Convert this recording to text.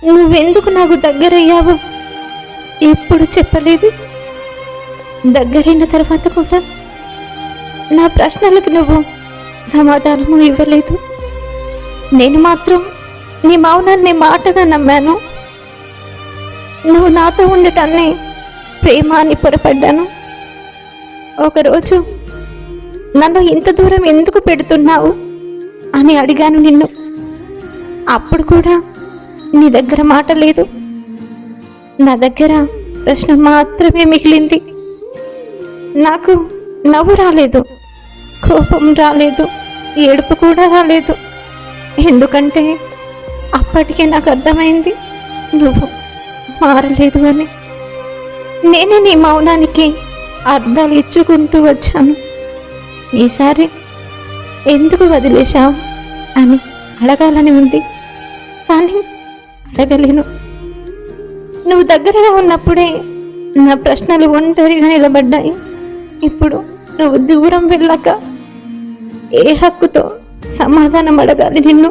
నువ్వెందుకు నాకు దగ్గరయ్యావు ఎప్పుడు చెప్పలేదు. దగ్గరైన తర్వాత కూడా నా ప్రశ్నలకు నువ్వు సమాధానము ఇవ్వలేదు. నేను మాత్రం నీ మౌనాన్ని మాటగా నమ్మాను. నువ్వు నాతో ఉండటాన్ని ప్రేమ అని పొరపడ్డాను. ఒకరోజు నన్ను ఇంత దూరం ఎందుకు పెడుతున్నావు అని అడిగాను నిన్ను. అప్పుడు కూడా నీ దగ్గర మాట లేదు. నా దగ్గర ప్రశ్న మాత్రమే మిగిలింది. నాకు నవ్వు రాలేదు, కోపం రాలేదు, ఏడుపు కూడా రాలేదు. ఎందుకంటే అప్పటికే నాకు అర్థమైంది నువ్వు మారలేదు అని. నేనే నీ మౌనానికి అర్థాలు ఇచ్చుకుంటూ వచ్చాను. ఈసారి ఎందుకు వదిలేశావు అని అడగాలని ఉంది, కానీ అడగలేను. నువ్వు దగ్గరగా ఉన్నప్పుడే నా ప్రశ్నలు ఒంటరిగా నిలబడ్డాయి. ఇప్పుడు నువ్వు దూరం వెళ్ళాక ఏ హక్కుతో సమాధానం అడగాలి నిన్ను?